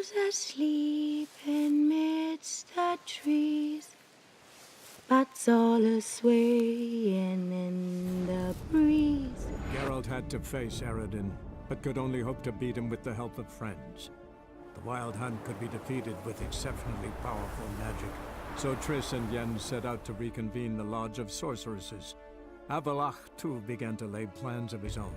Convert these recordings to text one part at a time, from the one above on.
who's asleep amidst the trees. Bats all a-swaying in the breeze. Geralt had to face Eredin, but could only hope to beat him with the help of friends. The Wild Hunt could be defeated with exceptionally powerful magic, so Triss and Yen set out to reconvene the Lodge of Sorceresses. Avalach, too, began to lay plans of his own.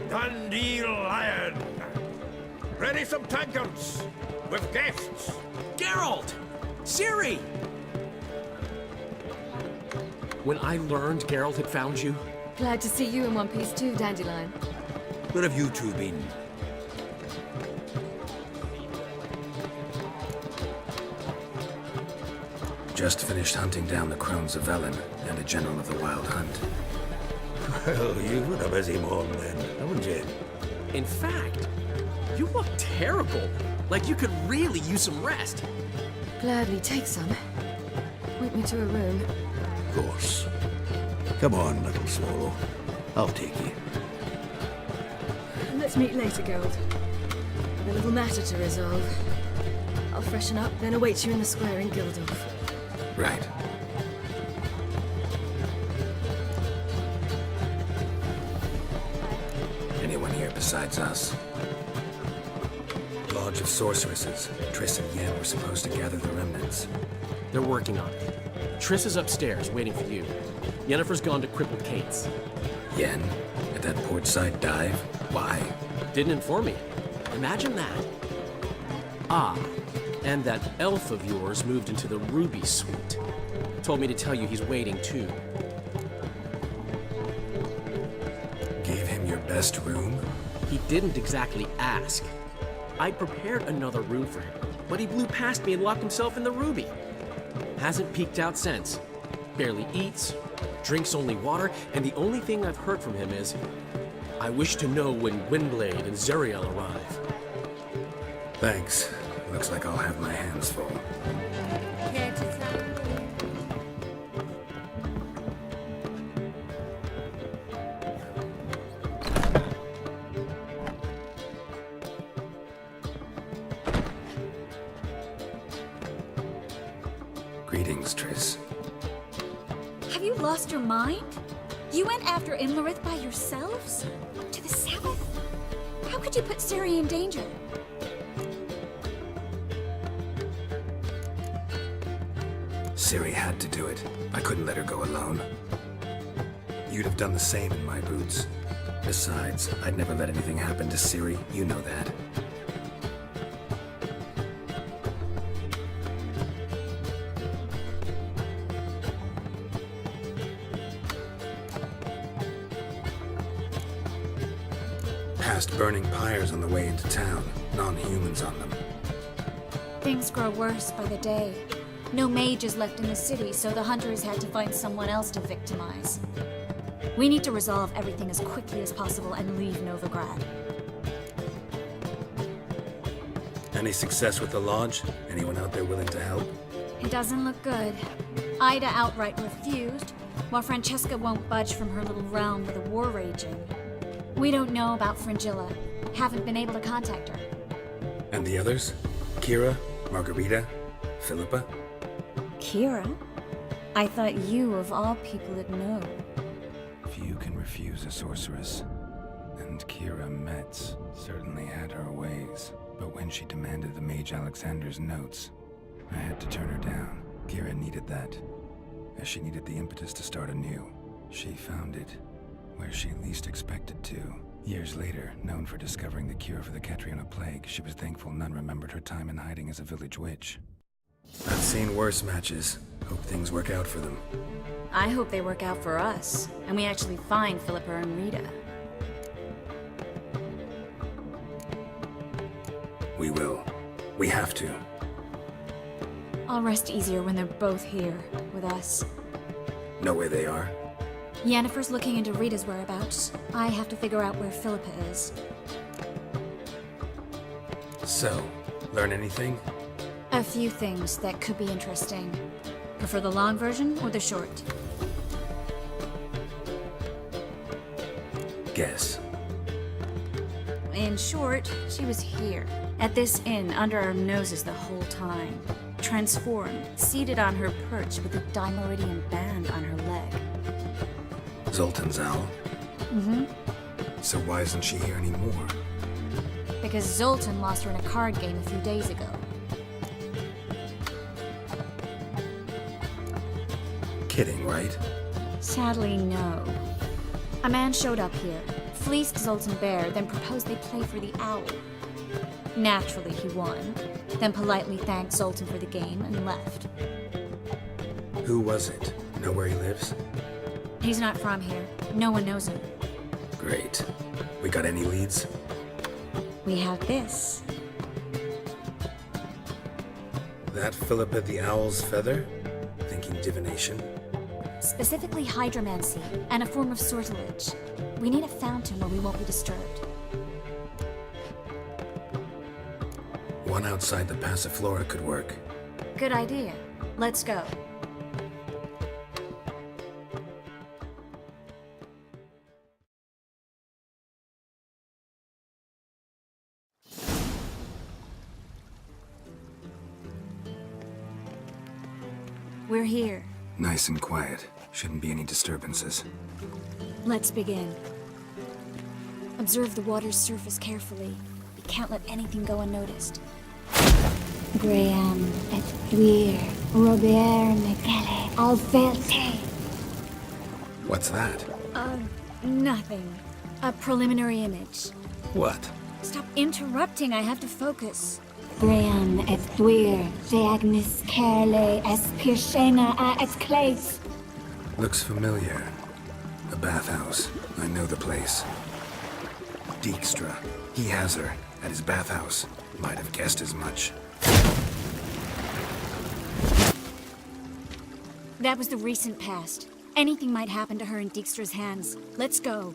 Dandelion! Ready some tankards! With guests! Geralt! Ciri! When I learned Geralt had found you... Glad to see you in one piece too, Dandelion. Where have you two been? Just finished hunting down the crones of Velen and a general of the Wild Hunt. Well, you've had a busy morning then, haven't you? In fact, you look terrible. Like you could really use some rest. Gladly take some. Point me to a room. Of course. Come on, little swallow. I'll take you. Let's meet later, Geralt. I've a little matter to resolve. I'll freshen up, then await you in the square in Gildorf. Right. Anyone here besides us? Lodge of Sorceresses. Triss and Yen were supposed to gather the remnants. They're working on it. Triss is upstairs, waiting for you. Yennefer's gone to crippled Kate's. Yen? At that portside dive? Why? Didn't inform me. Imagine that. Ah, and that elf of yours moved into the Ruby Suite. Told me to tell you he's waiting too. Gave him your best room? He didn't exactly ask. I prepared another room for him, but he blew past me and locked himself in the Ruby. Hasn't peeked out since. Barely eats, drinks only water, and the only thing I've heard from him is, I wish to know when Windblade and Zariel arrive. Thanks. Looks like I'll have my hands full. Greetings, Triss. Have you lost your mind? You went after Imlerith by yourselves? To the Sabbath? How could you put Ciri in danger? Ciri had to do it. I couldn't let her go alone. You'd have done the same in my boots. Besides, I'd never let anything happen to Ciri. You know that. Past burning pyres on the way into town. Non-humans on them. Things grow worse by the day. No mages left in the city, so the hunters had to find someone else to victimize. We need to resolve everything as quickly as possible and leave Novigrad. Any success with the lodge? Anyone out there willing to help? It doesn't look good. Ida outright refused, while Francesca won't budge from her little realm with a war raging. We don't know about Fringilla. Haven't been able to contact her. And the others? Kira? Margarita? Philippa? Kira? I thought you, of all people, would know. Few can refuse a sorceress. And Kira Metz certainly had her ways. But when she demanded the Mage Alexander's notes, I had to turn her down. Kira needed that, as she needed the impetus to start anew. She found it where she least expected to. Years later, known for discovering the cure for the Catriona plague, she was thankful none remembered her time in hiding as a village witch. I've seen worse matches. Hope things work out for them. I hope they work out for us, and we actually find Philippa and Rita. We will. We have to. I'll rest easier when they're both here, with us. Know where they are? Yennefer's looking into Rita's whereabouts. I have to figure out where Philippa is. So, learn anything? A few things that could be interesting. Prefer the long version or the short? Guess. In short, she was here, at this inn, under our noses the whole time. Transformed, seated on her perch with a dimeridian band on her leg. Zoltan's owl? Mm-hmm. So why isn't she here anymore? Because Zoltan lost her in a card game a few days ago. Kidding, right? Sadly, no. A man showed up here, fleeced Zoltan bare, then proposed they play for the owl. Naturally, he won, then politely thanked Zoltan for the game and left. Who was it? Know where he lives? He's not from here. No one knows him. Great. We got any leads? We have this. That Philippa the Owl's feather? Thinking divination? Specifically hydromancy, and a form of sortilege. We need a fountain where we won't be disturbed. One outside the Passiflora could work. Good idea. Let's go. We're here. Nice and quiet. Shouldn't be any disturbances. Let's begin. Observe the water's surface carefully. We can't let anything go unnoticed. Graham, et Thuir, Robert, Mekele, Alvelte. What's that? Nothing. A preliminary image. What? Stop interrupting, I have to focus. Graham, et Thuir, de Agnes Kerle, es Pirshena a et Claes. Looks familiar. A bathhouse. I know the place. Dijkstra. He has her. At his bathhouse. Might have guessed as much. That was the recent past. Anything might happen to her in Dijkstra's hands. Let's go.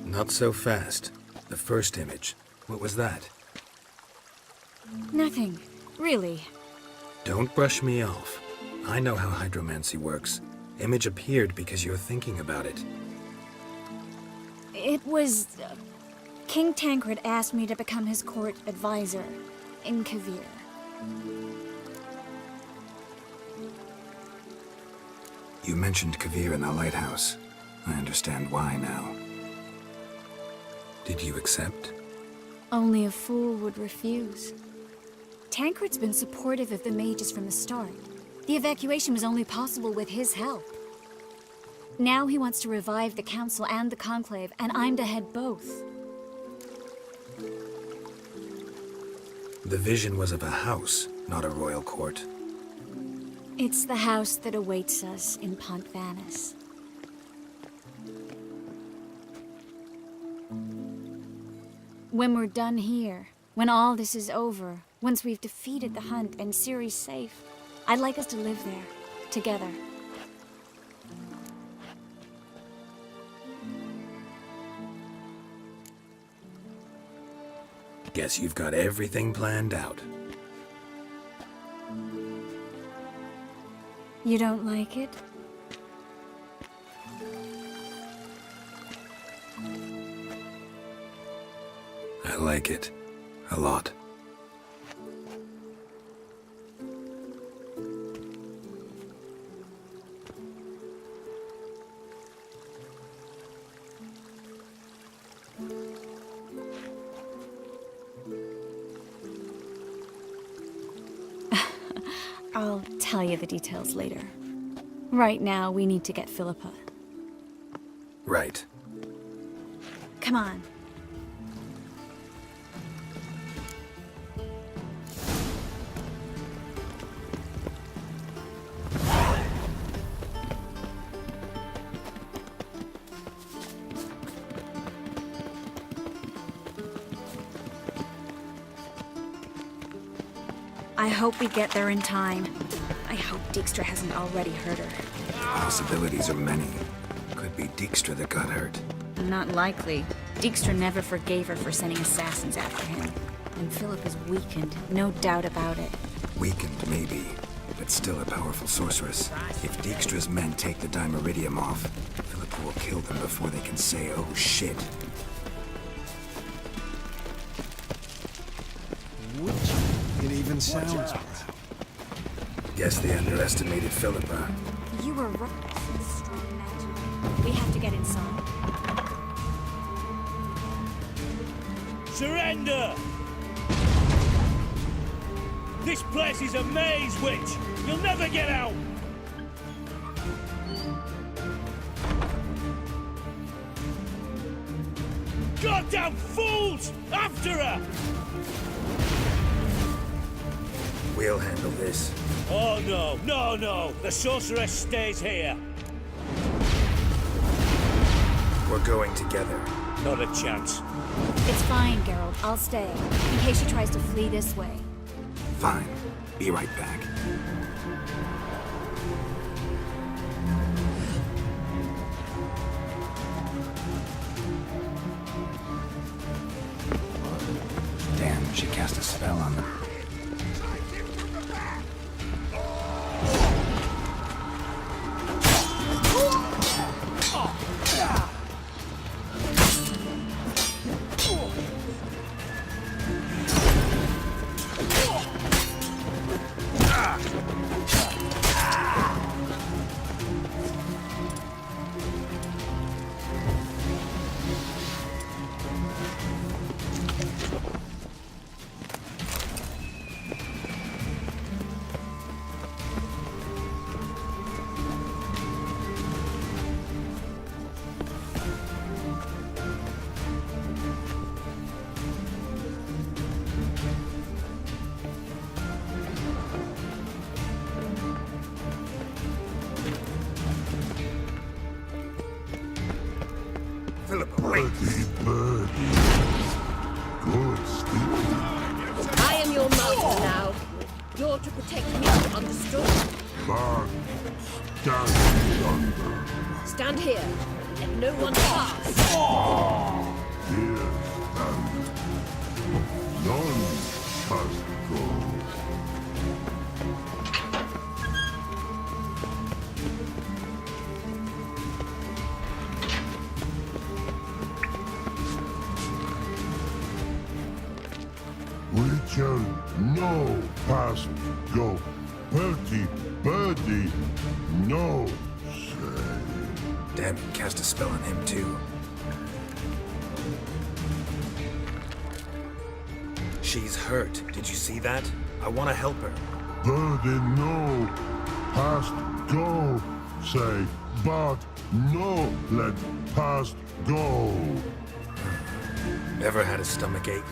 Not so fast. The first image. What was that? Nothing. Really. Don't brush me off. I know how hydromancy works. Image appeared because you're thinking about it. It was... King Tancred asked me to become his court advisor in Kavir. You mentioned Kavir in the lighthouse. I understand why now. Did you accept? Only a fool would refuse. Tancred's been supportive of the mages from the start. The evacuation was only possible with his help. Now he wants to revive the Council and the Conclave, and I'm to head both. The vision was of a house, not a royal court. It's the house that awaits us in Pont Vanis. When we're done here, when all this is over, once we've defeated the Hunt and Ciri's safe, I'd like us to live there, together. Guess you've got everything planned out. You don't like it? I like it. A lot. I'll tell you the details later. Right now, we need to get Philippa. Right. Come on. I hope we get there in time. I hope Dijkstra hasn't already hurt her. Possibilities are many. Could be Dijkstra that got hurt. Not likely. Dijkstra never forgave her for sending assassins after him. And Philip is weakened, no doubt about it. Weakened, maybe. but still a powerful sorceress. If Dijkstra's men take the Dimeridium off, Philippa will kill them before they can say, oh shit. It even sounds proud. Guess they underestimated Philippa. You were right. Strong magic. We have to get inside. Surrender! This place is a maze, witch! You'll never get out! Goddamn fools! After her! We'll handle this. Oh no, no, no! The sorceress stays here! We're going together. Not a chance. It's fine, Geralt. I'll stay. In case she tries to flee this way. Fine. Be right back. Damn, she cast a spell on them. Philippa, wait! I am your master now. You're to protect me, understood? Stand here. Let no one pass. Witcher, no pass go. Bertie, birdie, no say. Damn, you cast a spell on him too. She's hurt. Did you see that? I want to help her. Birdie, no past go. Say, but no let past go. Ever had a stomach ache?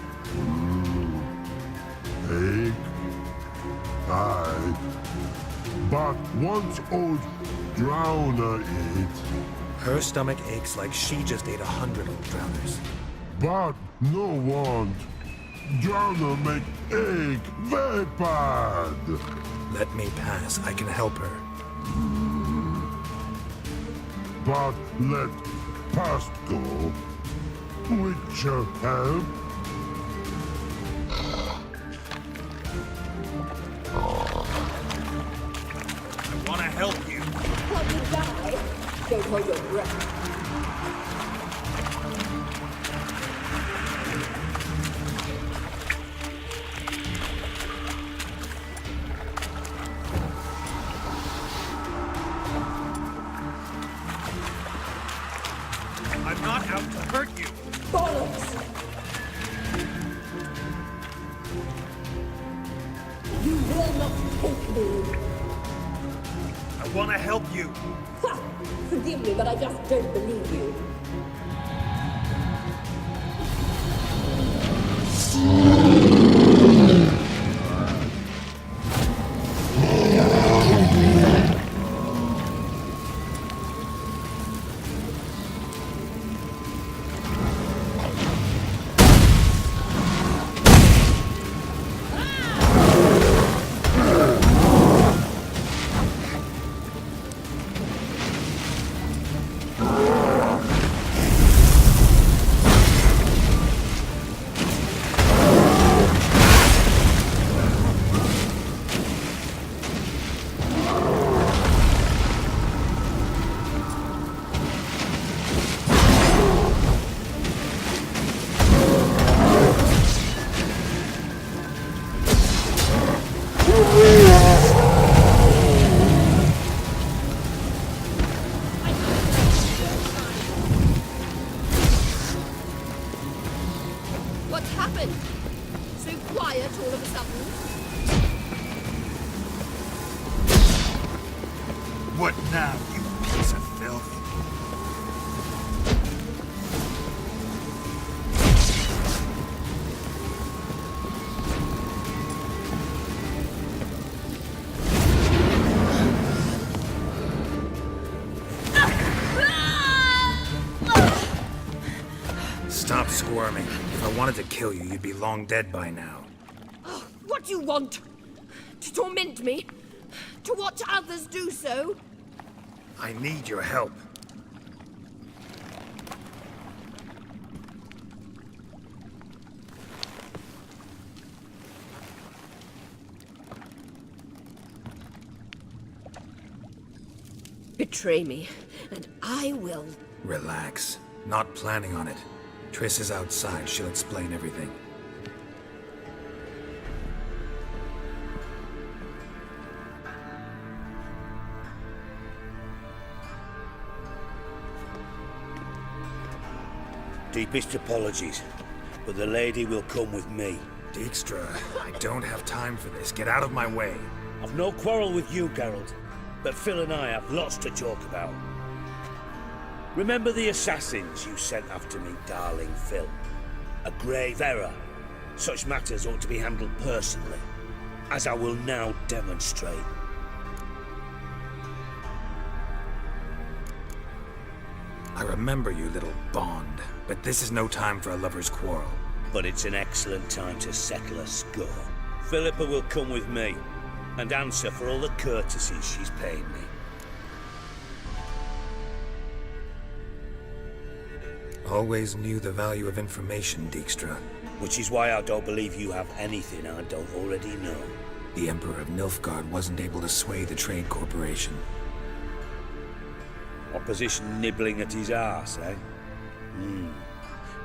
Ache? Aye. But once old drowner eat. Her stomach aches like she just ate 100 old drowners. But no want. Drowner make ache very bad. Let me pass. I can help her. But let past go. Witcher help. I want to help you. Want to die? Don't hold your breath. I'm not out to hurt you. Bollocks! You will not take me. I want to help you. Ha! Forgive me, but I just don't believe you. What now, you piece of filth? Stop squirming. If I wanted to kill you, you'd be long dead by now. Oh, what do you want? To torment me? To watch others do so? I need your help. Betray me, and I will. Relax. Not planning on it. Triss is outside. She'll explain everything. Deepest apologies, but the lady will come with me. Dijkstra, I don't have time for this. Get out of my way. I've no quarrel with you, Geralt, but Phil and I have lots to talk about. Remember the assassins you sent after me, darling Phil? A grave error. Such matters ought to be handled personally, as I will now demonstrate. I remember you, little Bond, but this is no time for a lover's quarrel. But it's an excellent time to settle a score. Philippa will come with me, and answer for all the courtesies she's paid me. Always knew the value of information, Dijkstra. Which is why I don't believe you have anything I don't already know. The Emperor of Nilfgaard wasn't able to sway the Trade Corporation. Opposition nibbling at his arse, eh?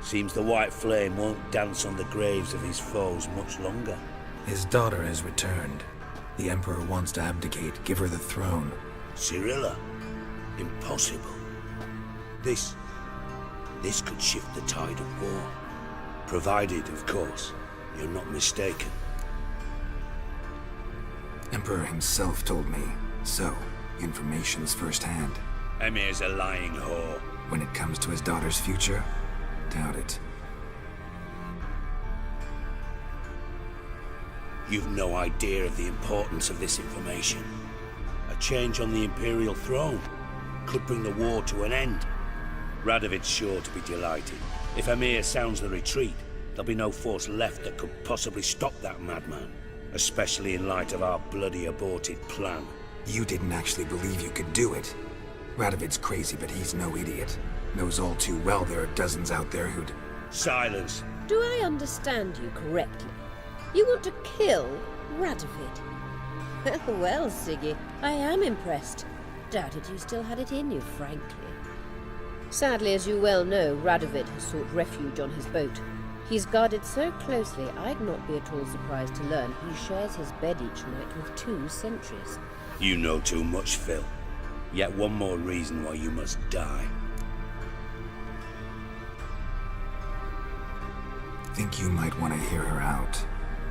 Seems the White Flame won't dance on the graves of his foes much longer. His daughter has returned. The Emperor wants to abdicate, give her the throne. Cirilla? Impossible. This could shift the tide of war. Provided, of course, you're not mistaken. Emperor himself told me. So, information's firsthand. Emir's a lying whore. When it comes to his daughter's future, doubt it. You've no idea of the importance of this information. A change on the Imperial throne could bring the war to an end. Radovid's sure to be delighted. If Emir sounds the retreat, there'll be no force left that could possibly stop that madman. Especially in light of our bloody aborted plan. You didn't actually believe you could do it. Radovid's crazy, but he's no idiot. Knows all too well there are dozens out there who'd... Silence. Do I understand you correctly? You want to kill Radovid? Well, Siggy, I am impressed. Doubted you still had it in you, frankly. Sadly, as you well know, Radovid has sought refuge on his boat. He's guarded so closely, I'd not be at all surprised to learn he shares his bed each night with 2 sentries. You know too much, Phil. Yet one more reason why you must die. Think you might want to hear her out.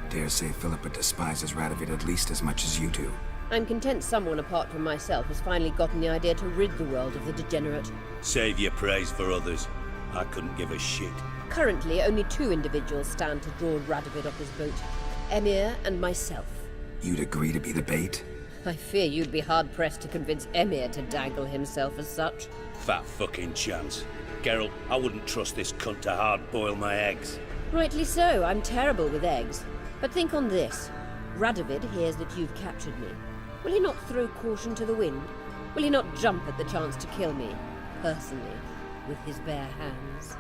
Dare say Philippa despises Radovid at least as much as you do. I'm content someone apart from myself has finally gotten the idea to rid the world of the degenerate. Save your praise for others. I couldn't give a shit. Currently, only 2 individuals stand to draw Radovid off his boat. Emir and myself. You'd agree to be the bait? I fear you'd be hard-pressed to convince Emir to dangle himself as such. Fat fucking chance. Geralt, I wouldn't trust this cunt to hard-boil my eggs. Rightly so, I'm terrible with eggs. But think on this. Radovid hears that you've captured me. Will he not throw caution to the wind? Will he not jump at the chance to kill me, personally, with his bare hands?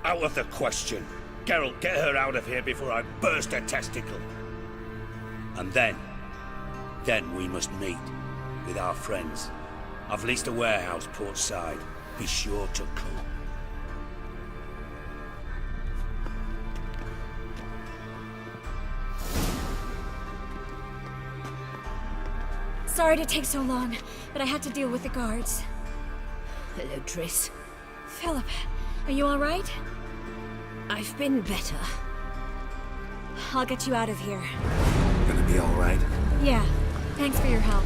Out of the question. Geralt, get her out of here before I burst a testicle. And then we must meet with our friends. I've leased a warehouse portside. Be sure to come. Sorry to take so long, but I had to deal with the guards. Hello, Triss. Philip, are you all right? I've been better. I'll get you out of here. Gonna be all right? Yeah, thanks for your help.